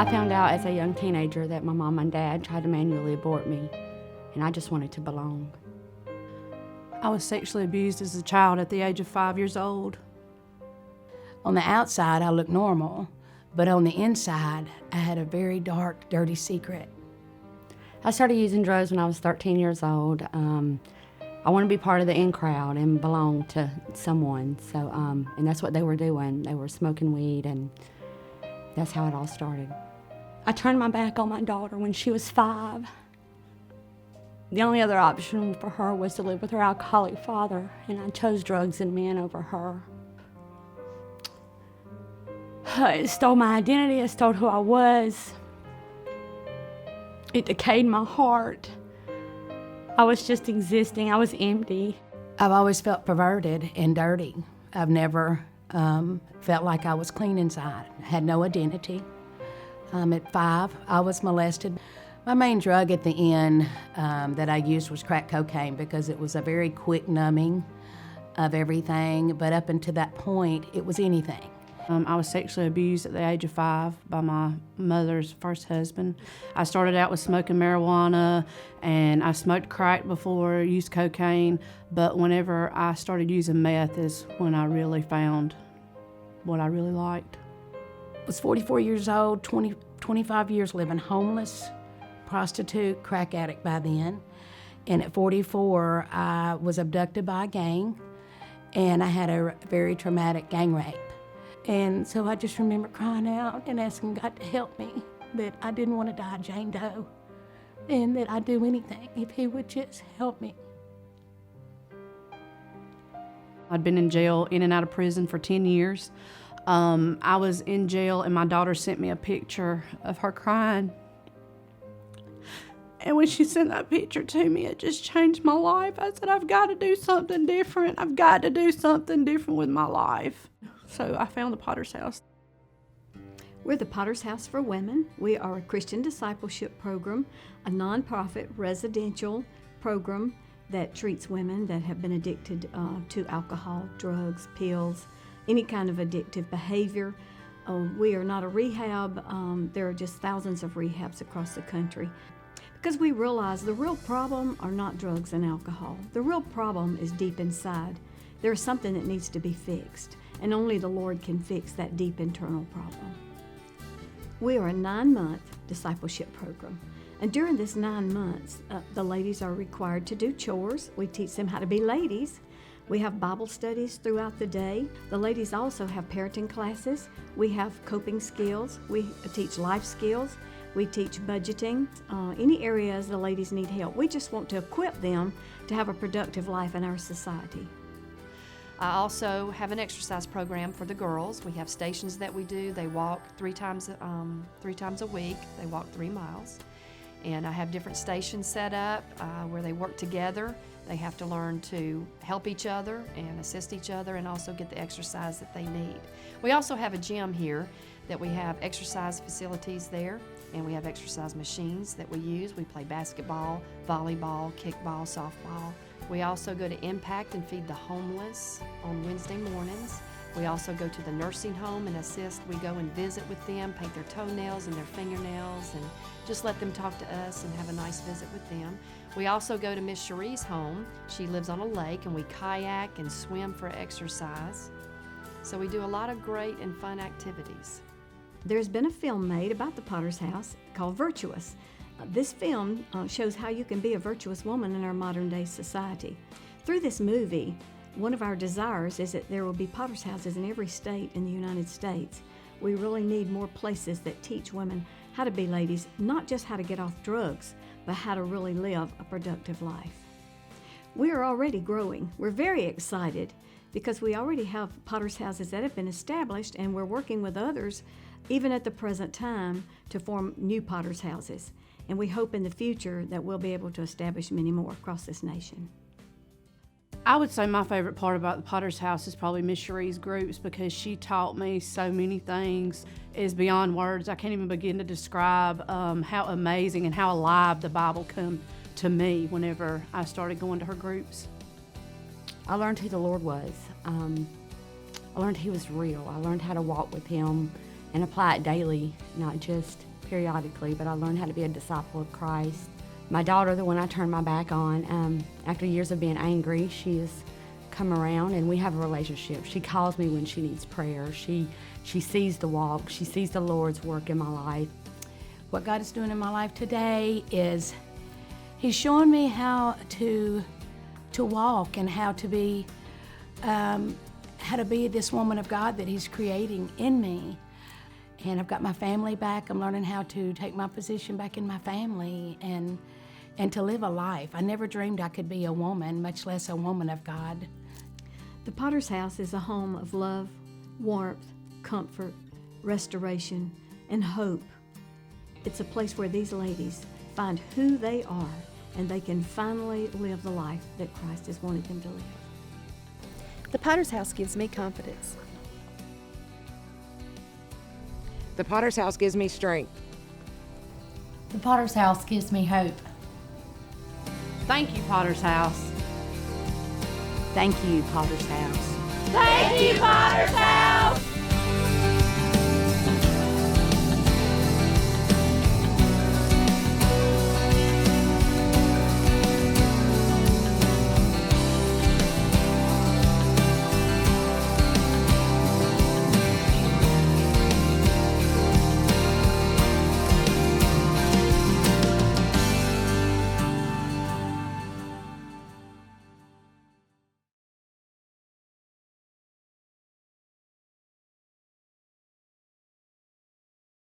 I found out as a young teenager that my mom and dad tried to manually abort me, and I just wanted to belong. I was sexually abused as a child at the age of 5 years old. On the outside, I looked normal, but on the inside, I had a very dark, dirty secret. I started using drugs when I was 13 years old. I wanted to be part of the in crowd and belong to someone. So, and that's what they were doing. They were smoking weed, and that's how it all started. I turned my back on my daughter when she was 5. The only other option for her was to live with her alcoholic father, and I chose drugs and men over her. It stole my identity, it stole who I was. It decayed my heart. I was just existing, I was empty. I've always felt perverted and dirty. I've never felt like I was clean inside. I had no identity. At 5, I was molested. My main drug at the end that I used was crack cocaine because it was a very quick numbing of everything, but up until that point, it was anything. I was sexually abused at the age of 5 by my mother's first husband. I started out with smoking marijuana, and I smoked crack before, used cocaine, but whenever I started using meth is when I really found what I really liked. I was 44 years old, 25 years living homeless, prostitute, crack addict by then. And at 44, I was abducted by a gang, and I had a very traumatic gang rape. And so I just remember crying out and asking God to help me, that I didn't want to die Jane Doe, and that I'd do anything if He would just help me. I'd been in jail, in and out of prison for 10 years. I was in jail, and my daughter sent me a picture of her crying. And when she sent that picture to me, it just changed my life. I said, I've got to do something different. I've got to do something different with my life. So I found the Potter's House. We're the Potter's House for Women. We are a Christian discipleship program, a nonprofit residential program that treats women that have been addicted to alcohol, drugs, pills, any kind of addictive behavior. We are not a rehab. There are just thousands of rehabs across the country. Because we realize the real problem are not drugs and alcohol. The real problem is deep inside. There's something that needs to be fixed, and only the Lord can fix that deep internal problem. We are a 9-month discipleship program, and during this 9 months, the ladies are required to do chores. We teach them how to be ladies. We have Bible studies throughout the day. The ladies also have parenting classes. We have coping skills. We teach life skills. We teach budgeting, any areas the ladies need help. We just want to equip them to have a productive life in our society. I also have an exercise program for the girls. We have stations that we do. They walk three times a week. They walk 3 miles. And I have different stations set up where they work together. They have to learn to help each other and assist each other and also get the exercise that they need. We also have a gym here that we have exercise facilities there, and we have exercise machines that we use. We play basketball, volleyball, kickball, softball. We also go to Impact and feed the homeless on Wednesday mornings. We also go to the nursing home and assist. We go and visit with them, paint their toenails and their fingernails, and just let them talk to us and have a nice visit with them. We also go to Miss Cherie's home. She lives on a lake, and we kayak and swim for exercise. So we do a lot of great and fun activities. There's been a film made about the Potter's House called Virtuous. This film shows how you can be a virtuous woman in our modern day society. Through this movie, one of our desires is that there will be Potter's Houses in every state in the United States. We really need more places that teach women how to be ladies, not just how to get off drugs, but how to really live a productive life. We are already growing. We're very excited because we already have Potter's Houses that have been established, and we're working with others, even at the present time, to form new Potter's Houses. And we hope in the future that we'll be able to establish many more across this nation. I would say my favorite part about the Potter's House is probably Miss Cherie's groups, because she taught me so many things. It's beyond words. I can't even begin to describe how amazing and how alive the Bible come to me whenever I started going to her groups. I learned who the Lord was. I learned He was real. I learned how to walk with Him and apply it daily, not just periodically, but I learned how to be a disciple of Christ. My daughter, the one I turned my back on, after years of being angry, she has come around and we have a relationship. She calls me when she needs prayer. She sees the walk. She sees the Lord's work in my life. What God is doing in my life today is He's showing me how to walk and how to be this woman of God that He's creating in me. And I've got my family back. I'm learning how to take my position back in my family and to live a life. I never dreamed I could be a woman, much less a woman of God. The Potter's House is a home of love, warmth, comfort, restoration, and hope. It's a place where these ladies find who they are and they can finally live the life that Christ has wanted them to live. The Potter's House gives me confidence. The Potter's House gives me strength. The Potter's House gives me hope. Thank you, Potter's House. Thank you, Potter's House. Thank you, Potter's House!